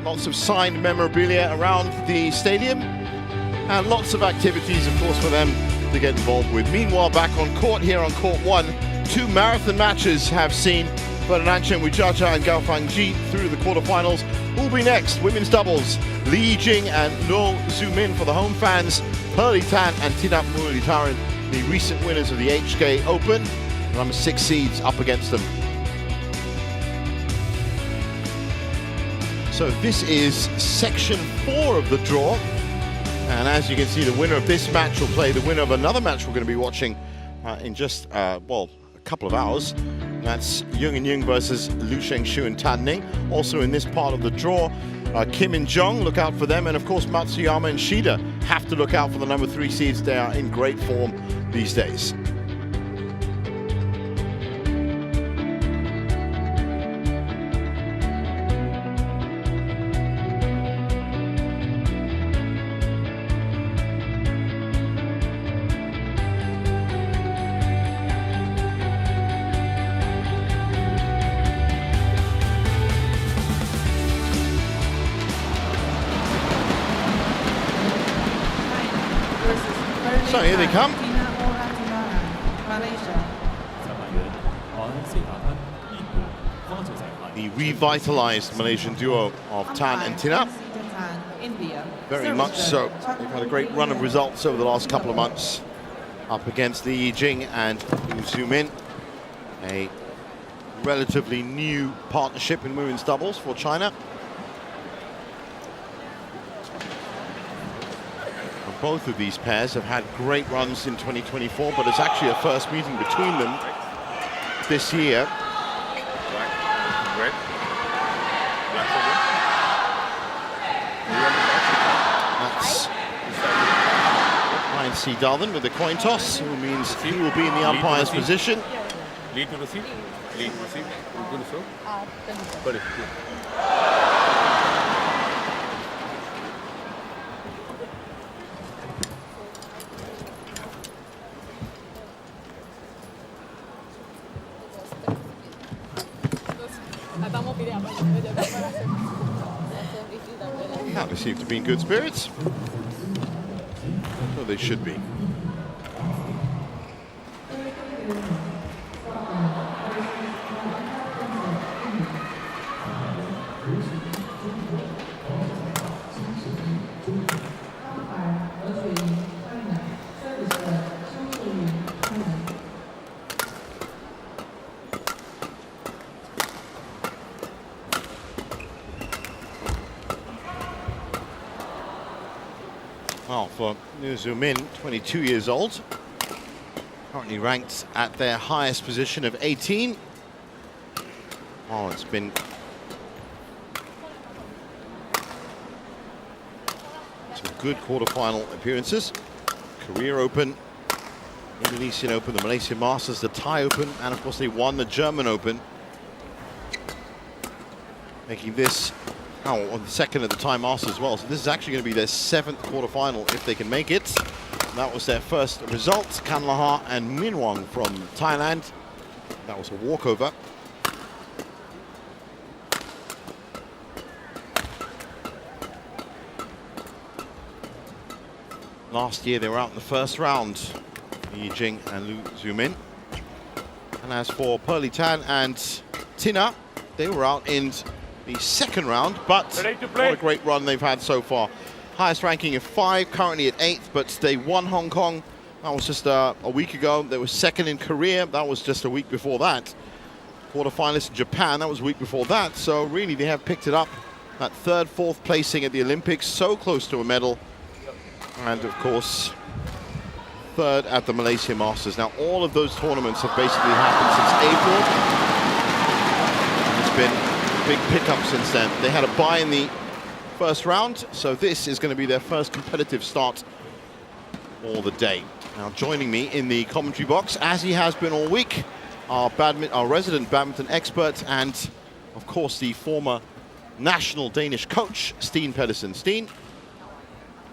Lots of signed memorabilia around the stadium. And lots of activities, of course, for them to get involved with. Meanwhile, back on court here on court 1, 2 marathon matches have seen Ferdinand Wijaja and Gao Fangji through the quarterfinals. Who will be next? Women's doubles. Li Yijing and No Zhumin for the home fans. Muralitharan and Muralitharan, the recent winners of the HK Open. Number 6 seeds up against them. So this is section 4 of the draw. And as you can see, the winner of this match will play the winner of another match we're going to be watching in just, well, a couple of hours. That's Jung and Jung versus Liu Shengshu and Tan Ning. Also in this part of the draw, Kim and Jong, look out for them. And of course, Matsuyama and Shida have to look out for the number 3 seeds. They are in great form these days. So here they come. The revitalized Malaysian duo of Tan and Tina. Very much so. They've had a great run of results over the last couple of months. Up against Li Yijing and Liu Zhumin. A relatively new partnership in women's doubles for China. Both of these pairs have had great runs in 2024, but it's actually a first meeting between them this year. That's Ryan C. Dalton with the coin toss, who means he will be in the umpire's position. Lead to receive. Lead to receive. Good throw. Yeah, they seem to be in good spirits. So they should be. Well, for Liu Zhumin, 22 years old, currently ranked at their highest position of 18. Oh, it's been some good quarterfinal appearances. Korea Open, Indonesian Open, the Malaysian Masters, the Thai Open, and of course they won the German Open, making this on the second at the Thai Masters as well. So this is actually going to be their 7th quarterfinal if they can make it. And that was their first result. Kanlaha and Minwang from Thailand. That was a walkover. Last year they were out in the first round, Li Yijing and Liu Zhumin. And as for Muralitharan and Tina, they were out in the second round, but what a great run they've had so far. Highest ranking of 5, currently at 8th, but they won Hong Kong. That was just a week ago. They were second in Korea. That was just a week before that. Quarterfinalists in Japan. That was a week before that. So really, they have picked it up. That 3rd, 4th placing at the Olympics, so close to a medal. And of course, 3rd at the Malaysian Masters. Now, all of those tournaments have basically happened since April. It's been big pickup since then. They had a bye in the first round, so this is going to be their first competitive start for the day. Now joining me in the commentary box, as he has been all week, our resident badminton expert and of course the former national Danish coach, Steen Pedersen. Steen,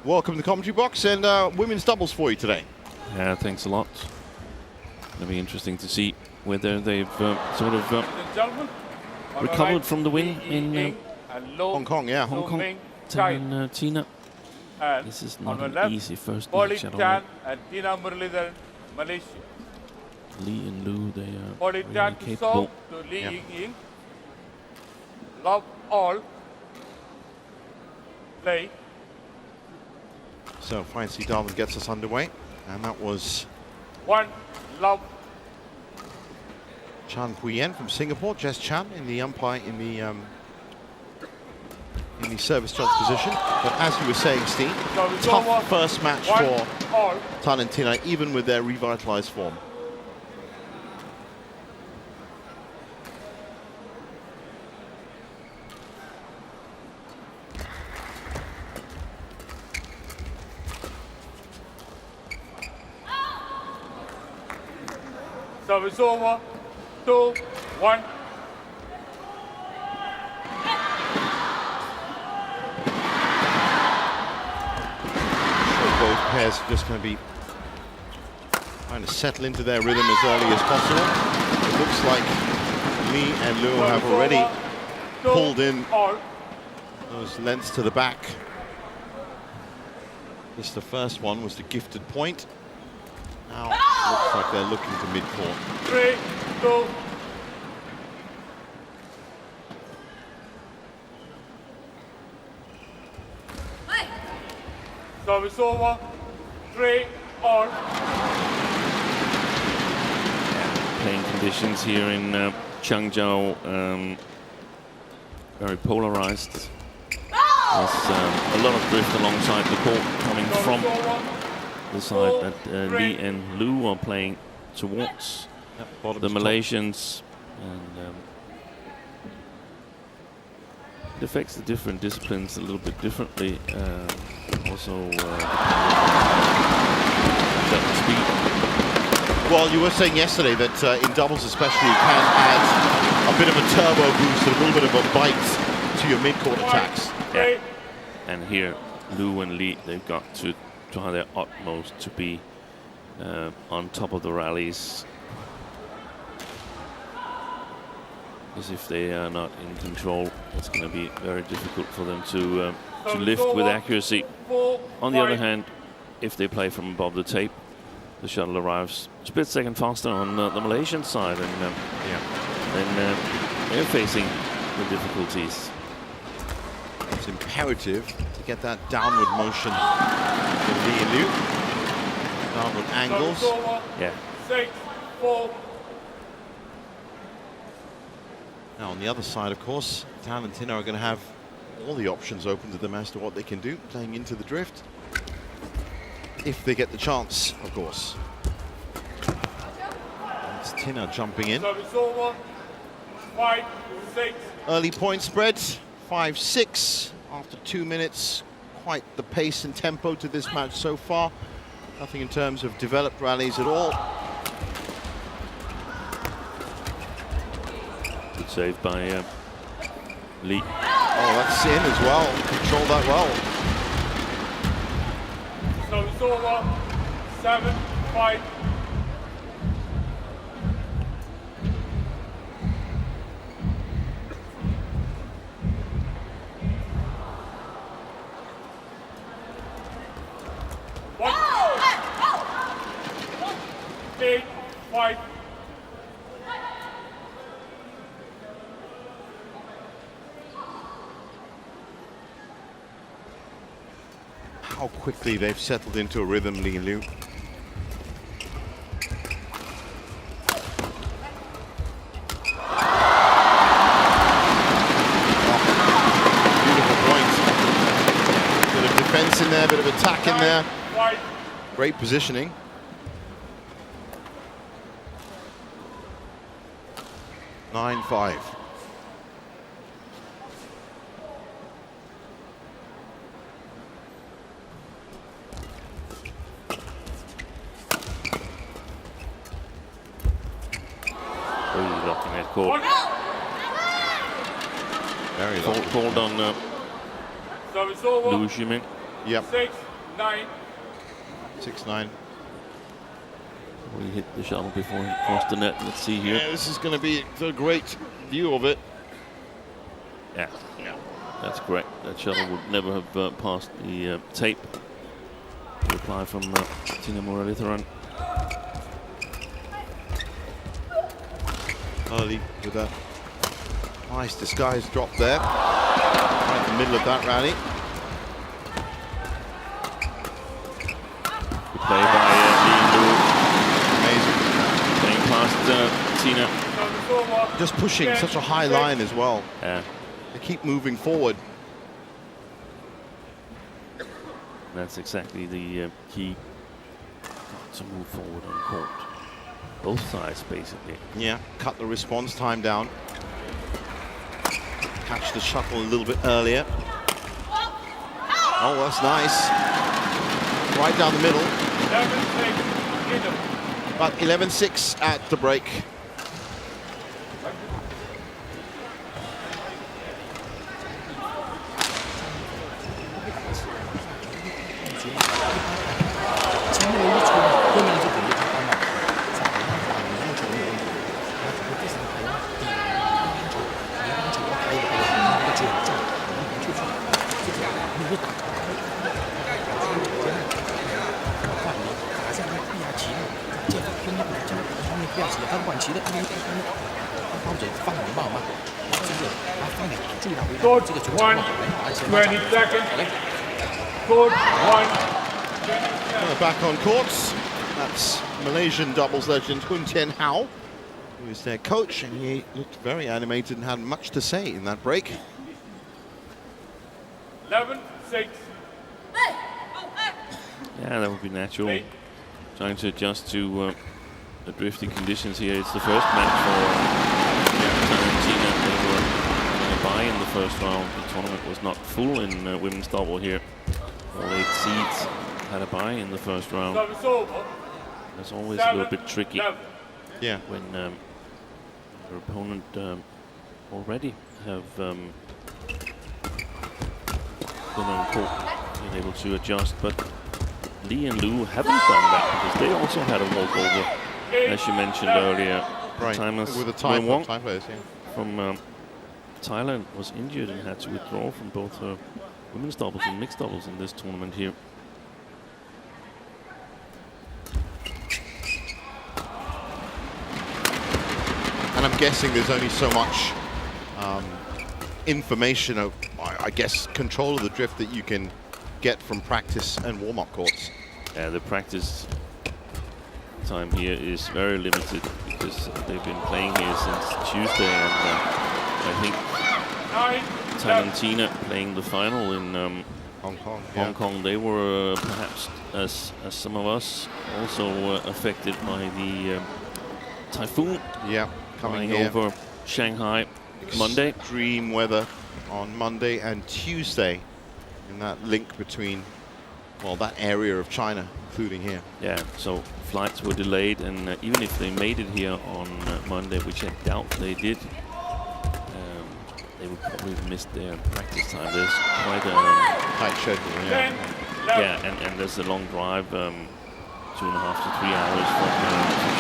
welcome to the commentary box, and women's doubles for you today. Yeah, thanks a lot. It'll be interesting to see whether they've sort of recovered from the win in and Low Hong Kong, yeah. Hong Kong. Ming Tan and Tina. And This is on not the an left, easy first match at all. Muralitharan and Tina Muralitharan, Malaysia. Lee and Lu, they are really Muralitharan to capable. serve to Lee Yeah. Ying. Love all. Play. So Fancy Darwin gets us underway, and that was 1 love. Chan Puyen from Singapore, Jess Chan in the umpire in the service judge position. But as you were saying, Steve, So it's tough over. first match 1 for all. Tan and Tina, even with their revitalized form. Service over. 2 1. Both pairs are just going to be trying to settle into their rhythm as early as possible. It looks like Lee and Lu have already pulled in those lengths to the back. This, the first one, was the gifted point. Now it looks like they're looking to mid-court. 3 2. Service over. 3 all. Playing conditions here in Changzhou, very polarized. There's a lot of drift alongside the court coming from the side that Lee and Lu are playing towards the Malaysians, and it affects the different disciplines a little bit differently. Also, speed. Well, you were saying yesterday that in doubles especially, you can add a bit of a turbo boost, a little bit of a bite to your mid-court attacks. Yeah. And here, Lu and Lee, they've got to try their utmost to be on top of the rallies. Because if they are not in control, it's going to be very difficult for them to lift with accuracy. On the other hand, if they play from above the tape, the shuttle arrives a split second faster on the Malaysian side, and then they're facing the difficulties. It's imperative to get that downward motion for Lee and Lu. Downward angles. Yeah. 6 4. Now on the other side, of course, Tan and Tina are going to have all the options open to them as to what they can do, playing into the drift. If they get the chance, of course. It's Tina jumping in. Service over. 5 6. Early point spread, 5-6 after 2 minutes. Quite the pace and tempo to this match so far. Nothing in terms of developed rallies at all. Good save by Lee. Oh, that's in as well. Controlled that well. So it's over. 7 5. One. 8 5. How quickly they've settled into a rhythm, Lee and Lu. Beautiful point. Bit of defense in there, bit of attack in there. Great positioning. Nine 5. Locking that court. Very lucky. Called on Service over. Lu Ximin. Yep. 6 9. 6-9. We hit the shuttle before he crossed the net. Let's see here. Yeah, this is going to be a great view of it. Yeah. Yeah. That's correct. That shuttle would never have passed the tape. Reply from Tina Muralitharan. Early with a nice disguised drop there. Right in the middle of that rally. Good play by Lee Lu. Playing past Tina. Just pushing such a high line as well. Yeah. They keep moving forward. That's exactly the key to move forward on court. Both sides, basically. Yeah, cut the response time down. Catch the shuttle a little bit earlier. Oh, that's nice. Right down the middle. But 11-6 at the break. Court 1, 20 seconds. Court 1. Back on courts. That's Malaysian doubles legend Hun Tien Hao, who is their coach, and he looked very animated and had much to say in that break. 11-6. Yeah, that would be natural. Trying to adjust to the drifty conditions here. It's the first match for Tina. They were in a bye in the first round. The tournament was not full in women's double here. All 8 seeds had a bye in the first round. That's always a little bit tricky. Yeah. When your opponent already have been on court, been able to adjust, but Lee and Lu haven't done that because they also had a walkover, as you mentioned earlier. Right, Timers with a time Wong players, yeah. from Thailand was injured and had to withdraw from both women's doubles and mixed doubles in this tournament here. And I'm guessing there's only so much information of, I guess, control of the drift that you can get from practice and warm-up courts. Yeah, the practice time here is very limited because they've been playing here since Tuesday, and I think Talentina playing the final in Hong Kong, they were perhaps, as some of us, also affected by the typhoon. Yeah, coming flying over Shanghai Monday. Extreme weather on Monday and Tuesday in that link between, well, that area of China, including here. Yeah, so flights were delayed, and even if they made it here on Monday, which I doubt they did, they would probably have missed their practice time. There's quite a tight schedule, yeah. Yeah, and there's a long drive, 2.5 to 3 hours from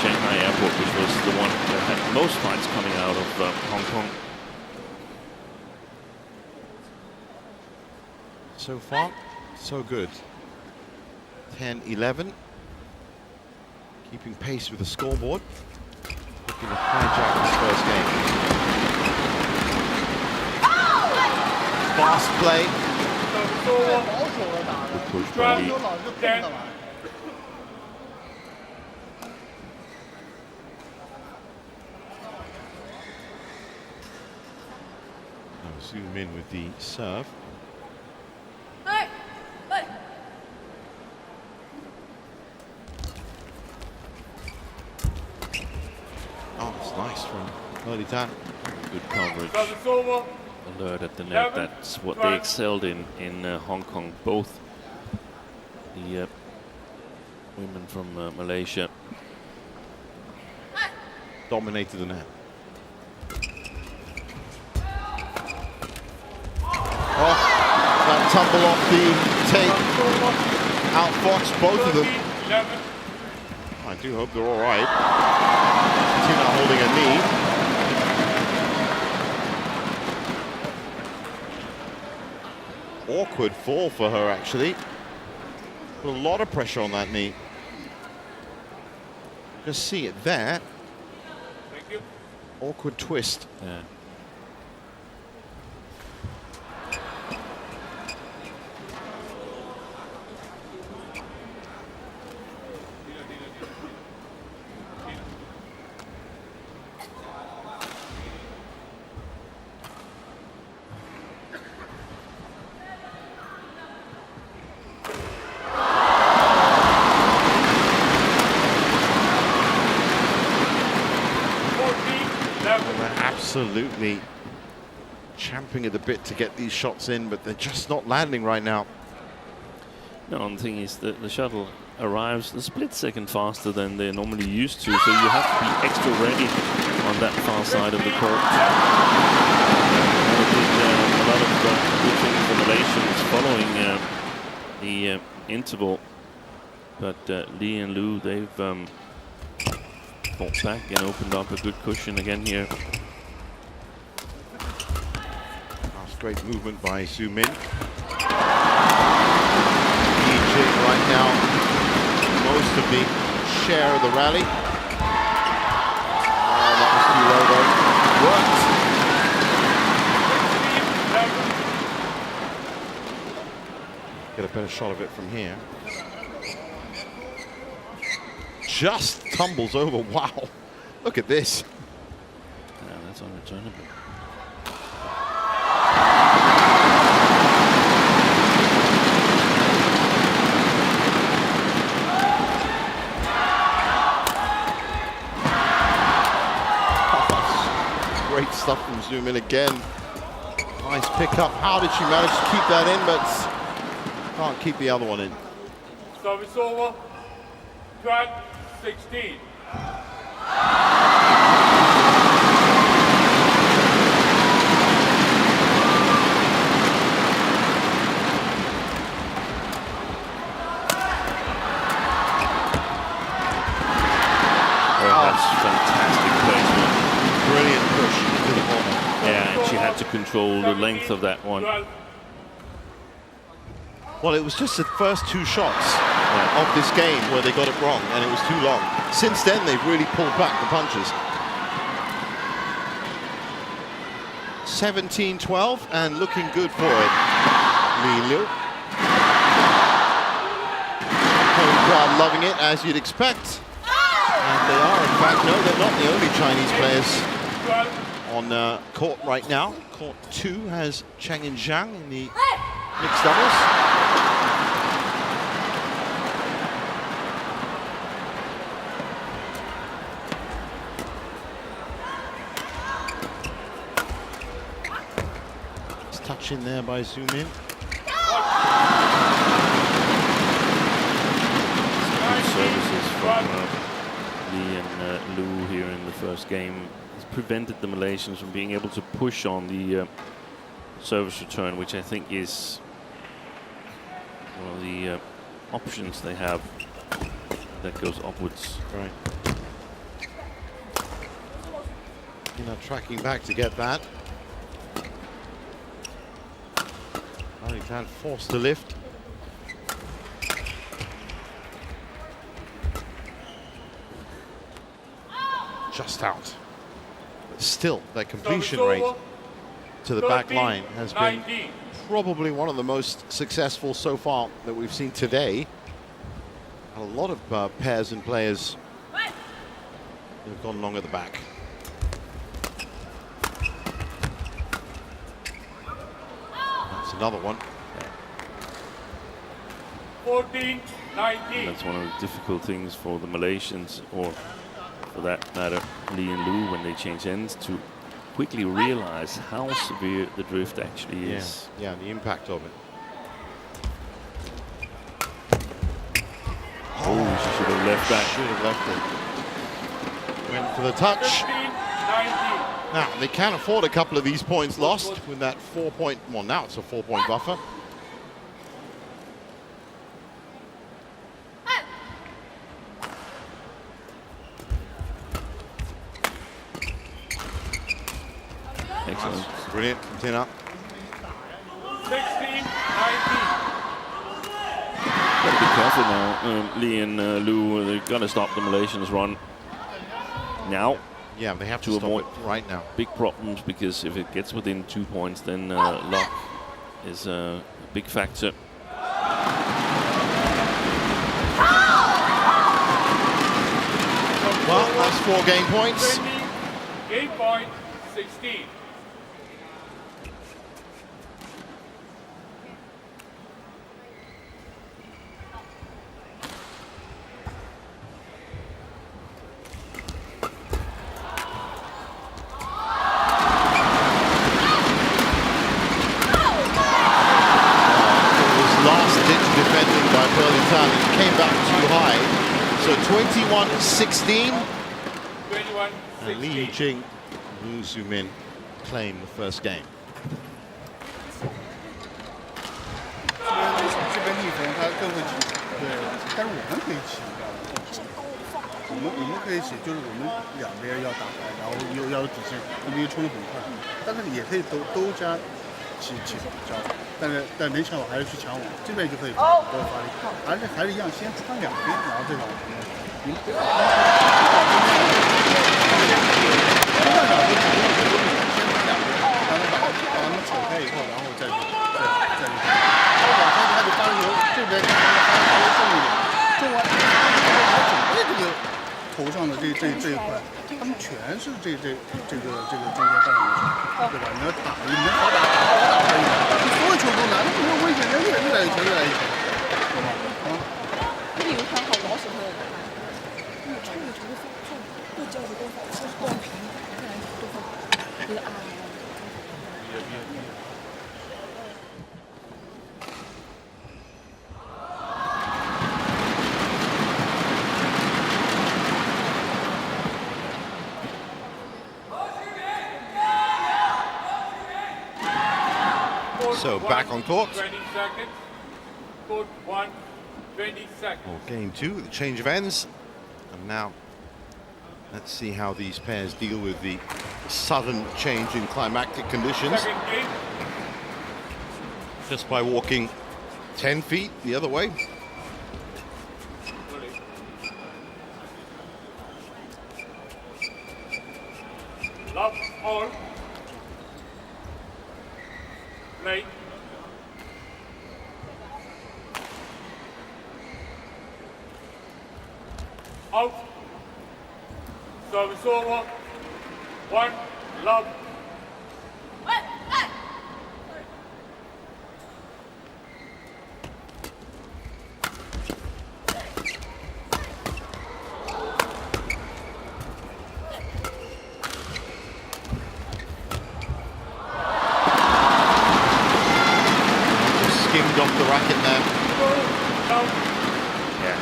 Shanghai Airport, which was the one that had most flights coming out of Hong Kong. So far, so good. 10-11. Keeping pace with the scoreboard. Looking to hijack this first game. Fast play. Good push by Lee. Now zoom in with the serve. Oh, it's nice from Muralitharan. Good coverage. Alert at the net. That's what they excelled in Hong Kong. Both the women from Malaysia Dominated the net. Oh, that tumble off the tape. Outfoxed both of them. I do hope they're all right. Tina holding a knee. awkward fall for her, actually. Put a lot of pressure on that knee. Just see it there. Thank you. Awkward twist. Yeah. Absolutely champing at the bit to get these shots in, but they're just not landing right now. No, and the thing is that the shuttle arrives a split second faster than they're normally used to, so you have to be extra ready on that far side of the court. A lot of good things for Malaysians following the interval, but Lee and Liu, they've fought back and opened up a good cushion again here. Great movement by Sudirman. Jing right now, most of the share of the rally. Oh, that was too low though. Worked. Get a better shot of it from here. Just tumbles over. Wow. Look at this. Yeah, that's unreturnable. Great stuff from Sudirman again. Nice pickup. How did she manage to keep that in, but can't keep the other one in. Service over. Track 16. Brilliant push into the corner. Yeah, and she had to control the length of that one. Well, it was just the first two shots of this game where they got it wrong, and it was too long. Since then, they've really pulled back the punches. 17-12, and looking good for it. Lee Liu. Home crowd loving it, as you'd expect. And they are, in fact, no, they're not the only Chinese players on court right now. Court 2 has Cheng and Zhang in the mixed doubles. It's touch in there by Sudirman. Good services from Lee and Liu here in the first game. Has prevented the Malaysians from being able to push on the service return, which I think is one of the options they have that goes upwards. Right. Tracking back to get that. Muralitharan forced to lift. Just out. But still, their completion rate to the back line has been probably one of the most successful so far that we've seen today. A lot of pairs and players have gone long at the back. That's another one. 14-19. That's one of the difficult things for the Malaysians, or for that matter, Lee and Liu, when they change ends, to quickly realize how severe the drift actually is. Yeah, the impact of it. Oh, she should have left that. Should have left it. Went for the touch. 15-19. Now, they can afford a couple of these points lost with that 4-point, well, now it's a 4-point buffer. Excellent. Brilliant. Tina. 16-19. Gotta be careful now, Lee and Lou. They've got to stop the Malaysians' run now. Yeah, they have to stop avoid it right now. Big problems, because if it gets within 2 points, then luck is a big factor. Well, that's 4 game points. 20, game point 16. Came back too high, so 21-16. 21-16. And Li Yijing, Lu Zumin claim the first game. 这边逆风它更会起，对，但是我们可以起，我们可以起，就是我们两边要打开，然后又要有底线，因为冲得很快，但是也可以都加起脚，但没抢我还是去抢我，这边就可以多发力，还是一样，先穿两边，然后再往我这边。先上两边，先穿两边，让他们扯开以后，然后再往上他就发球，这边发球重一点，重完准备这个头上的这一块，他们全是这个中间半场的，对吧？你要打，你能好打可以，你所有球都拿，那没有危险，人越来越强，越来越强，对吧？啊。你有看好老手的，你穿的球不教的多少，就是多平，看来多少，就是啊。So back on court. 20 seconds. Court 1, 20 seconds. Well, game 2, the change of ends. And now, let's see how these pairs deal with the sudden change in climactic conditions. Second game. Just by walking 10 feet the other way. Love all. Play. Out. Service over. 1, love. Skimmed off the racket there. Yeah,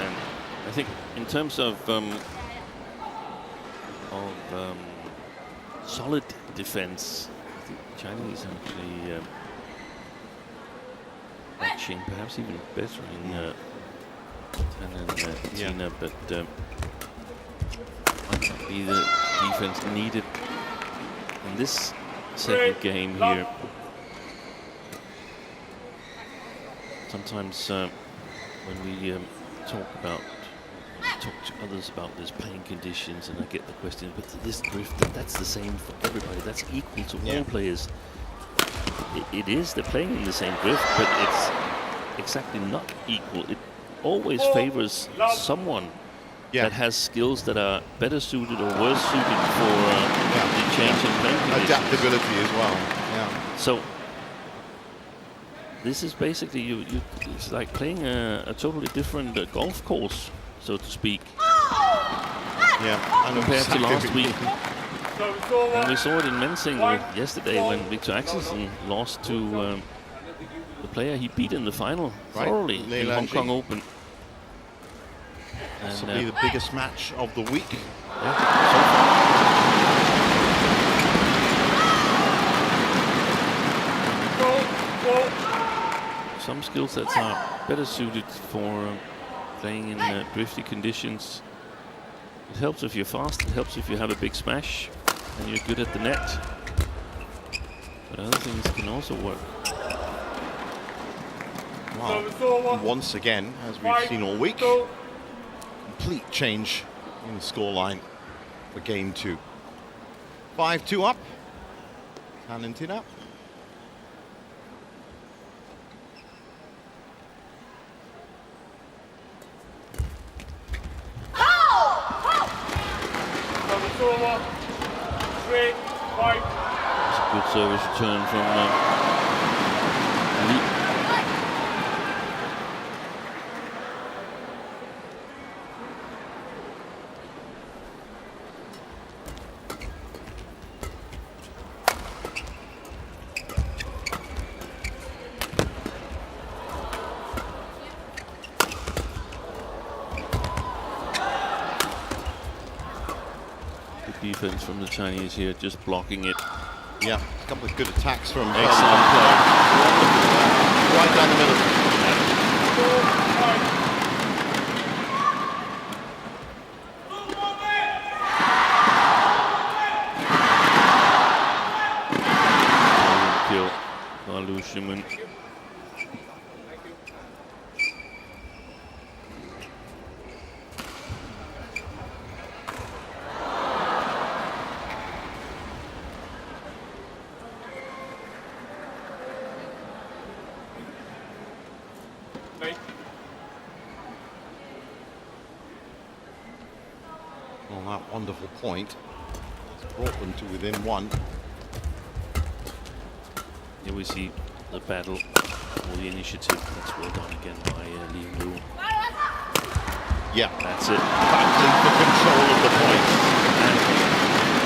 and I think in terms of solid defense, I think Chinese actually matching, perhaps even better in Tan and Tina, but might not be the defense needed in this second game here. Sometimes when we talk to others about this playing conditions, and I get the question, but this drift, that's the same for everybody, that's equal to all players. It is, they're playing in the same drift, but it's exactly not equal. It always favors someone that has skills that are better suited or worse suited for the change in playing conditions. Adaptability as well. Yeah. So this is basically it's like playing a totally different golf course, so to speak. Yeah, compared to last week. And we saw it in men's single yesterday when Victor Axelsen lost to the player he beat in the final thoroughly in Hong Kong Open. This will be the biggest match of the week. Yeah, so far. Some skill sets are better suited for playing in drifty conditions. It helps if you're fast, it helps if you have a big smash and you're good at the net. But other things can also work. Well, once again, as we've seen all week, complete change in the scoreline for game 2. 5-2 up. Tan and Tina. It's a good service return from Lee. Defense from the Chinese here, just blocking it. Yeah, a couple of good attacks from Excellent play. right down the middle. Kill by Sudirman. Well, that wonderful point has brought them to within 1. Here we see the battle or the initiative. That's well done again by Lee and Lu. Yeah, That's it. battling for control of the point.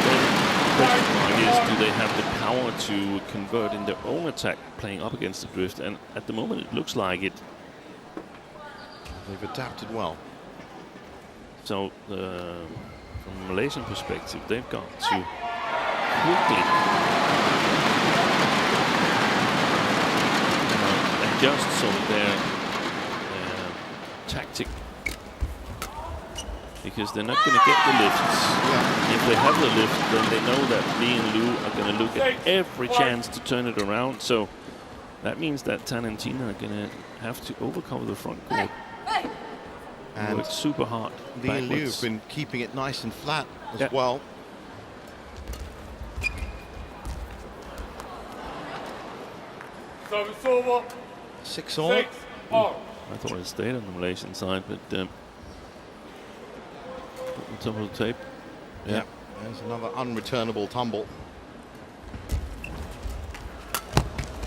The question is, do they have the power to convert in their own attack playing up against the drift? And at the moment it looks like it. They've adapted well. So from a Malaysian perspective, they've got to quickly adjust sort of their tactic, because they're not going to get the lifts. Yeah. If they have the lift, then they know that Lee and Lu are going to look at every chance to turn it around. So that means that Tan and Tina are going to have to overcover the front court. And work super hard. Lee and Lu have backwards. been keeping it nice and flat as Yeah. well. Service over. 6 all. 6 all. I thought it stayed on the Malaysian side, but on top of the tape. Yeah. There's another unreturnable tumble.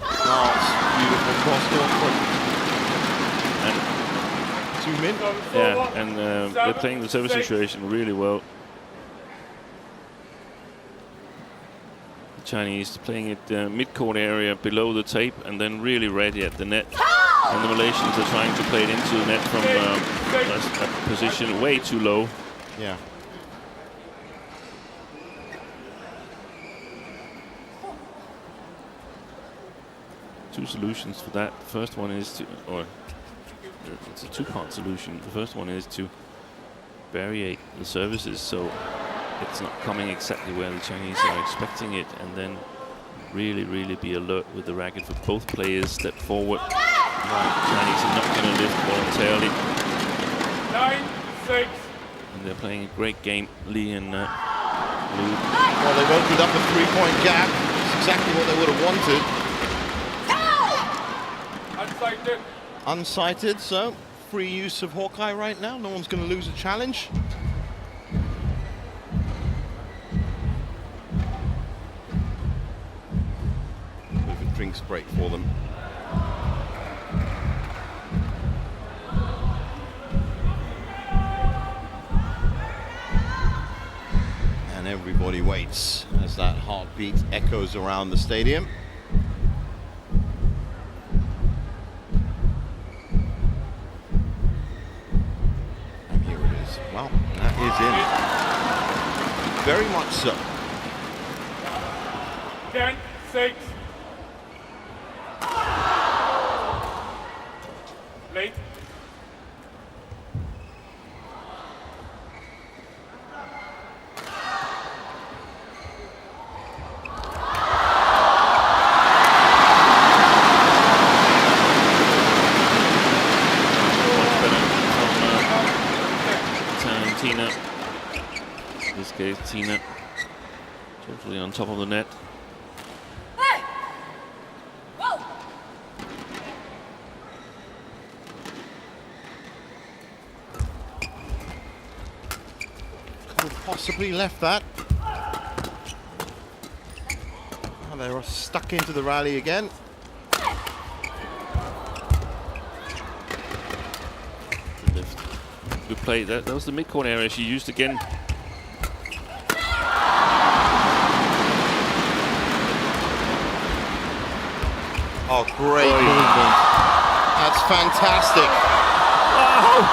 Oh, it's beautiful cross court. And Zoom in. Service yeah, over. and they're playing the service 6. situation really well. The Chinese playing it mid-court area below the tape and then really ready at the net. And the Malaysians are trying to play it into the net from a position way too low. Yeah. Two solutions for that. The first one is to, or it's a two-part solution. The first one is to variate the services so it's not coming exactly where the Chinese are expecting it, and then really, really be alert with the racket for both players. Step forward. The Chinese are not going to lift voluntarily. 9-6. And they're playing a great game, Lee and Lu. Well, they've opened up a 3-point gap. It's exactly what they would have wanted. Unsighted. Unsighted, so free use of Hawkeye right now. No one's going to lose a challenge. Bit of a drinks break for them. And everybody waits as that heartbeat echoes around the stadium. And here it is. Well, that is in. Very much so. 10-6. Late. Tina totally on top of the net. Could have possibly left that. Oh, they were stuck into the rally again. Good play. That was the mid-court area she used again. Oh, great movement. That's fantastic. Wow!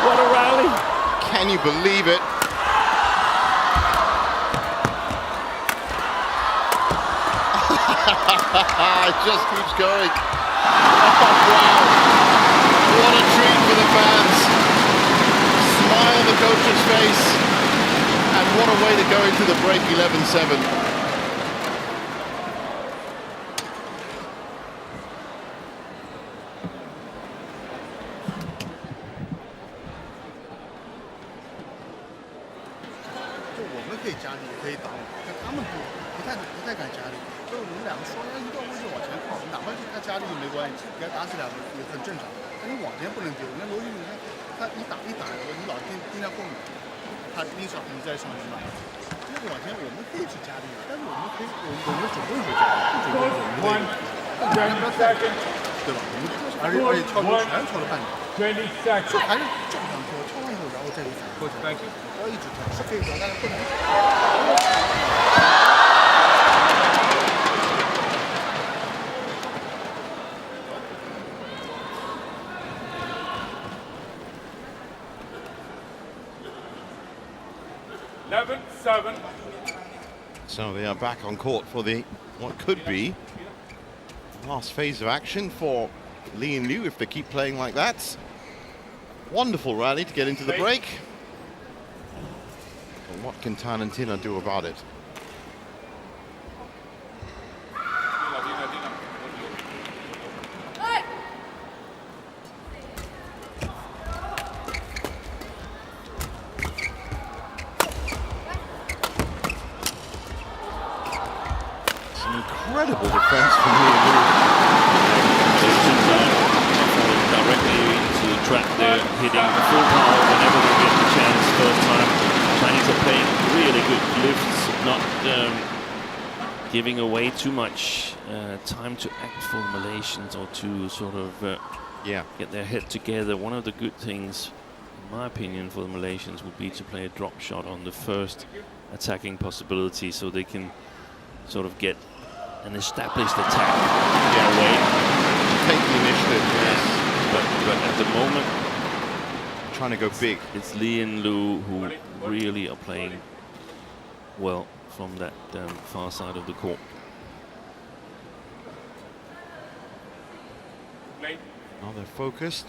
What a rally! Can you believe it? It just keeps going. Oh, wow. What a treat for the fans. Smile on the coach's face. And what a way to go into the break, 11-7. So they are back on court for the what could be last phase of action for Li and Liu if they keep playing like that. Wonderful rally to get into the break. But what can Tan and Tina do about it? Incredible defense from Li and Liu. Directly into the track there, hitting full power whenever they get the chance. First time, Chinese are playing really good lifts, not giving away too much time to act for Malaysians or to sort of get their head together. One of the good things, in my opinion, for the Malaysians would be to play a drop shot on the first attacking possibility so they can sort of get an established attack away. Take the initiative, yes. But at the moment, trying to go big. It's Li and Liu who really are playing well from that far side of the court. Now they're focused.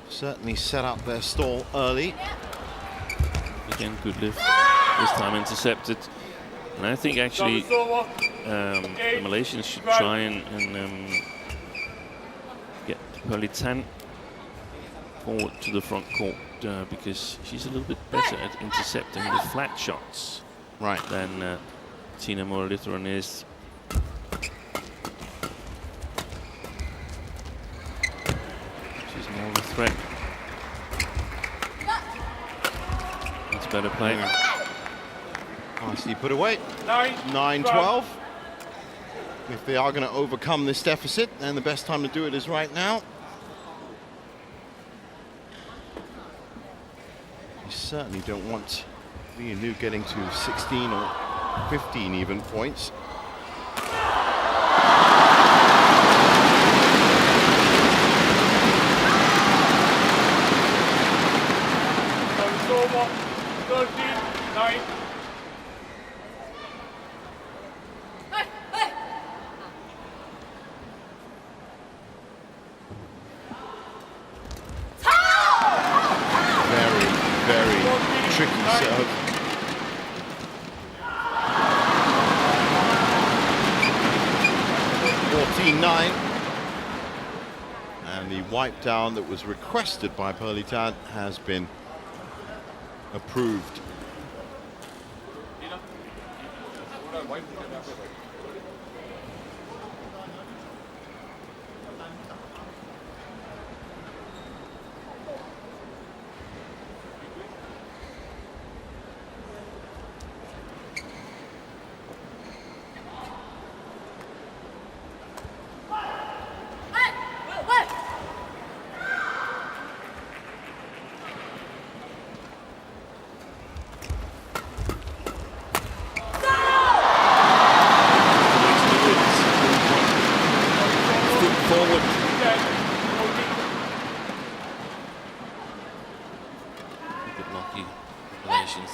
Certainly set up their stall early. Again, good lift. This time intercepted. And I think actually the Malaysians should try and get Muralitharan forward to the front court because she's a little bit better at intercepting the flat shots than Tina Muralitharan is. She's more of a threat. That's better play. Nicely put away. 9-12. If they are going to overcome this deficit, then the best time to do it is right now. You certainly don't want Li and Liu getting to 16 or 15 even points. Tricky serve. And the wipe down that was requested by Muralitharan has been approved.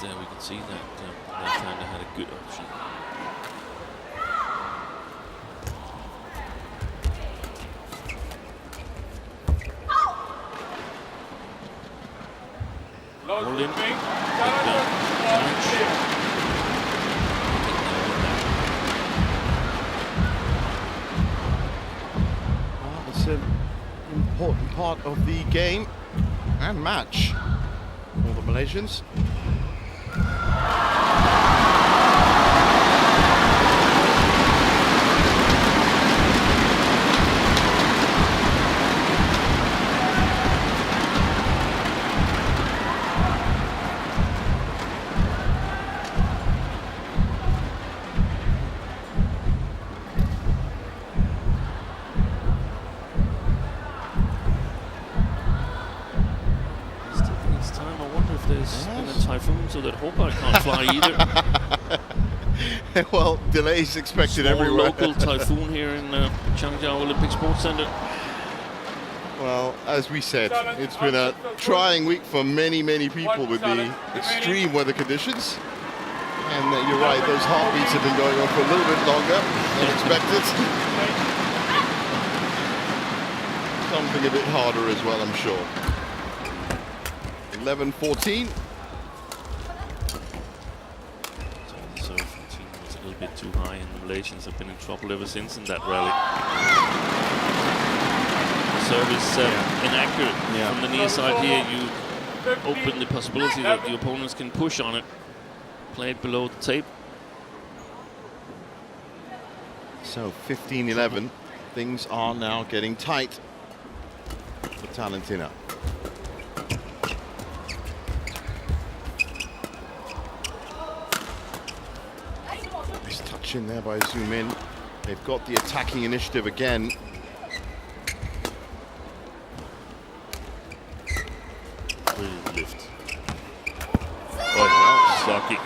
There we can see that left-hander had a good option. Hold in. Well, it's an important part of the game and match for the Malaysians. So that Hobart can't fly either. Well, delays expected Small everywhere. Local typhoon here in Changjiao Olympic Sports Center. Well, as we said, it's been a trying week for many, many people with the extreme weather conditions. And you're right, those heartbeats have been going on for a little bit longer than expected. Something a bit harder as well, I'm sure. 11-14. Bit too high, and the Malaysians have been in trouble ever since in that rally. The service inaccurate from the near side here. You open the possibility that the opponents can push on it, play it below the tape. So 15-11, things are now getting tight for Talentina. In there by Sudirman. They've got the attacking initiative again. Brilliant lift. Oh, lucky.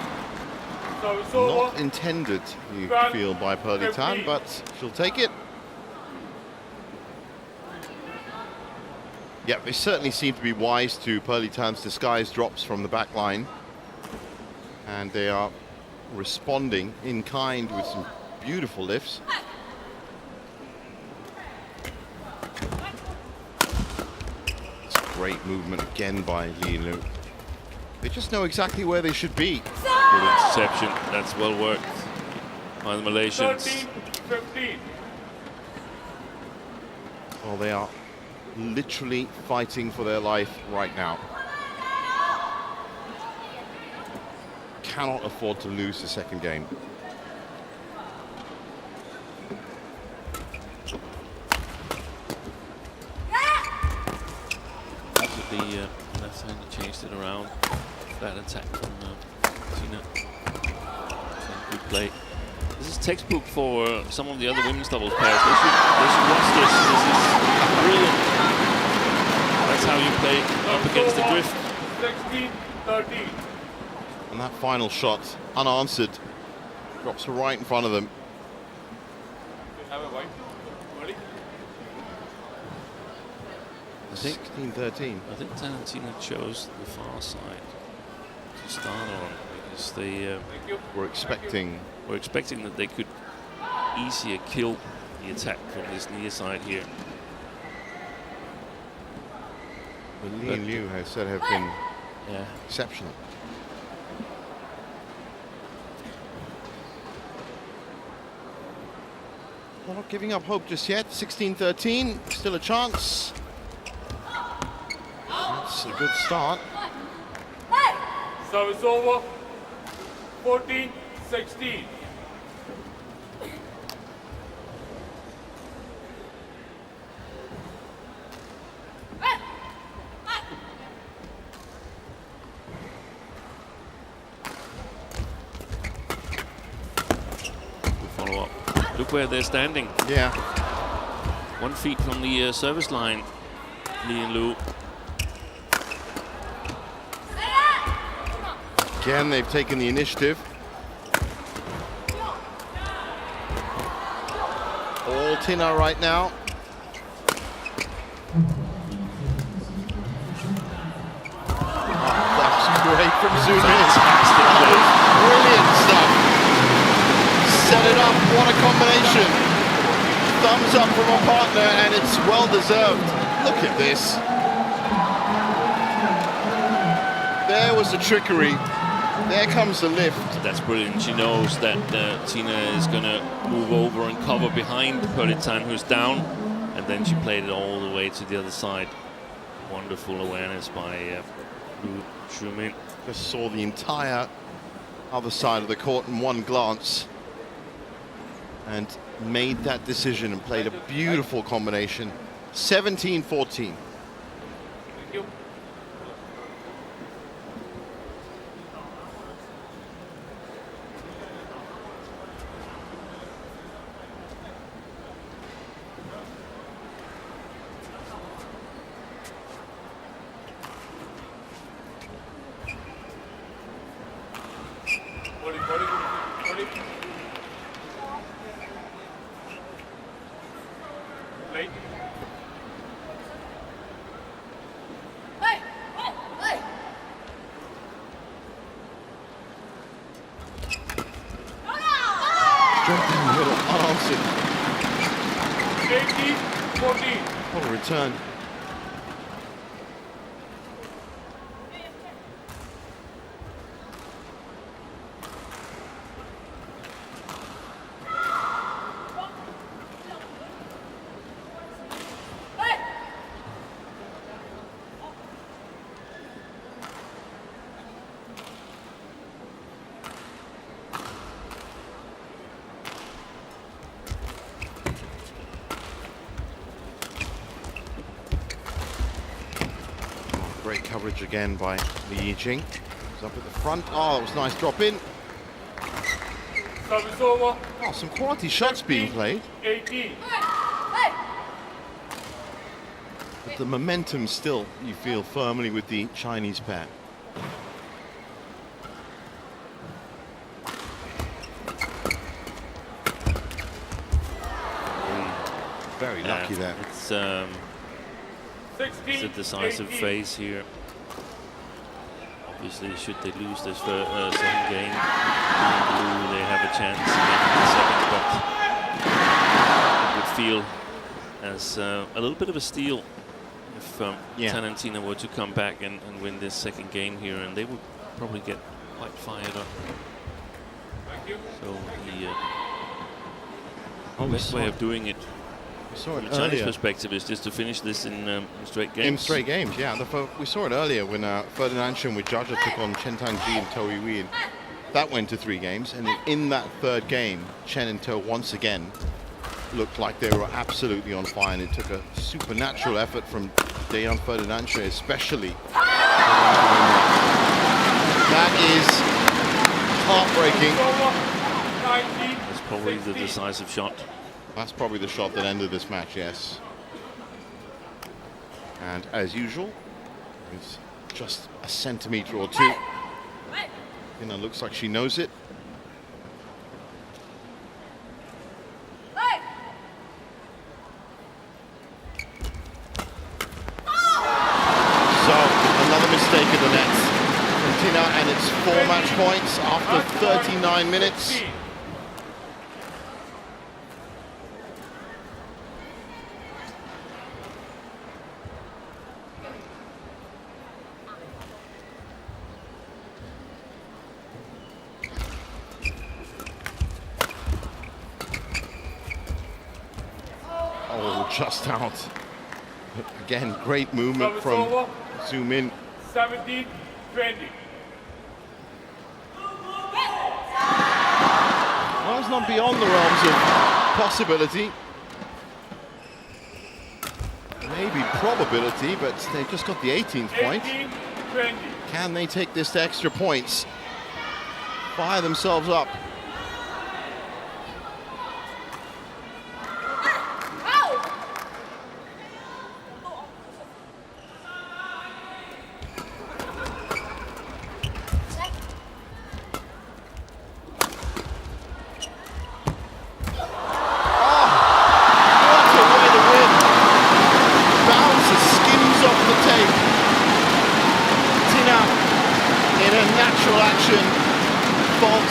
Not intended, you feel, by Muralitharan, but she'll take it. Yeah, they certainly seem to be wise to Muralitharan's disguised drops from the back line. And they are responding in kind with some beautiful lifts. It's great movement again by Liu. They just know exactly where they should be. Good interception. That's well worked by the Malaysians. 13-15. Well, they are literally fighting for their life right now. Cannot afford to lose the second game. The left-hander changed it around. That attack from Tina. Good play. This is textbook for some of the other women's doubles players. They should watch this. This is brilliant. That's how you play up against the drift. 16-13. And that final shot, unanswered, drops right in front of them. Have a white. Ready? 16-13. I think Talentina chose the far side to start on because they We're expecting that they could easier kill the attack from this near side here. the Li and Liu has said have been exceptional. Well, not giving up hope just yet. 16-13, still a chance. That's a good start. Service over. 14-16. look where they're standing. Yeah. 1 feet from the service line, Li and Lu. Again, they've taken the initiative. All Tina right now. That's great from Sudirman. Brilliant stuff. Set it up. What a combination. Thumbs up from our partner, and it's well deserved. Look at this. There was the trickery. There comes the lift. That's brilliant. She knows that Tina is going to move over and cover behind Muralitharan, who's down, and then she played it all the way to the other side. Wonderful awareness by Lu Shumin. Just saw the entire other side of the court in one glance and made that decision and played a beautiful combination. 17-14. What a return. Great coverage again by Li Yijing. He's up at the front. Oh, that was a nice drop in. Oh, some quality shots being played. But the momentum still, you feel, firmly with the Chinese pair. Very lucky there. It's a decisive phase here. Obviously, should they lose this second game, they have a chance in the second, but it would feel as a little bit of a steal if Tan and Tina were to come back and win this second game here, and they would probably get quite fired up. So the best way of doing it from a Chinese perspective is just to finish this in straight games. In straight games, yeah. We saw it earlier when Ferdinand Chen with Jaja took on Chen Tangji and To Yui, and that went to 3 games. And in that third game, Chen and To once again looked like they were absolutely on fire, and it took a supernatural effort from Dejan Ferdinand Chen, especially. That is heartbreaking. That's probably the decisive shot. That's probably the shot that ended this match, yes. And as usual, it's just a centimeter or two. You know, looks like she knows it. So, another mistake at the net from Tina, and it's 4 match points after 39 minutes. Just out. Again, great movement from Zoom in. 17-20. Well, it's not beyond the realms of possibility. Maybe probability, but they just got the 18th point. 18-20. Can they take this to extra points? Fire themselves up.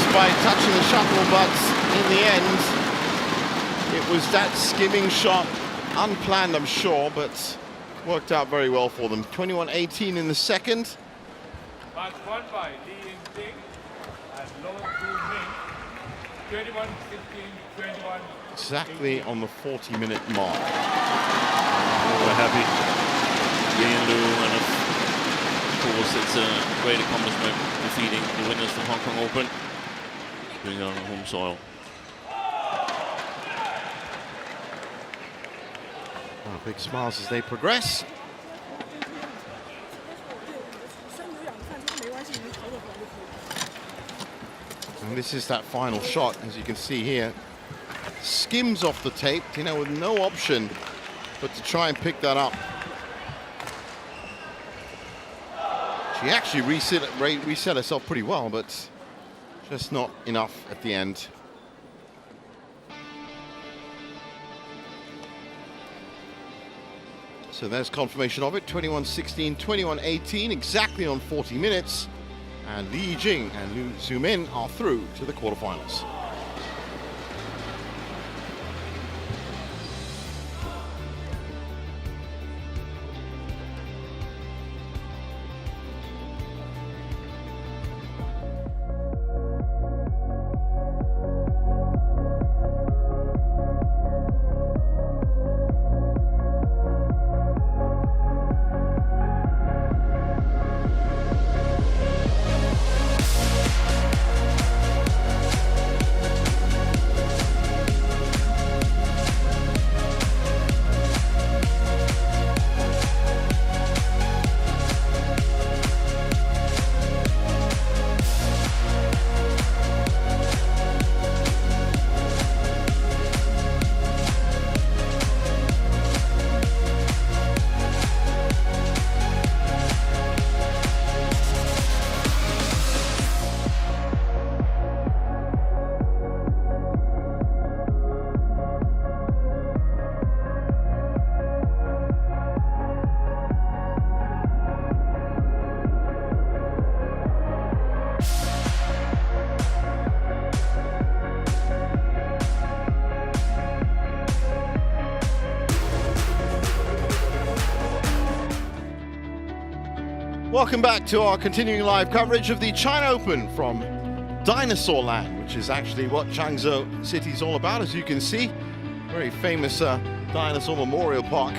just by touching the shuttle, but in the end, it was that skimming shot, unplanned I'm sure, but worked out very well for them. 21-18 in the second. Match won by Lee Ying and Lo Su Ming. 21-16, 21. Exactly on the 40-minute mark. We're happy. Lee and Lu, and of course it's a great accomplishment defeating the winners from Hong Kong Open, doing it on home soil. Oh, big smiles as they progress. And this is that final shot, as you can see here. Skims off the tape, you know, with no option but to try and pick that up. She actually reset herself pretty well, but just not enough at the end. So there's confirmation of it, 21-16, 21-18, exactly on 40 minutes. And Li Yijing and Lu Zumin are through to the quarterfinals. Welcome back to our continuing live coverage of the China Open from Dinosaur Land, which is actually what Changzhou City is all about, as you can see. Very famous dinosaur memorial park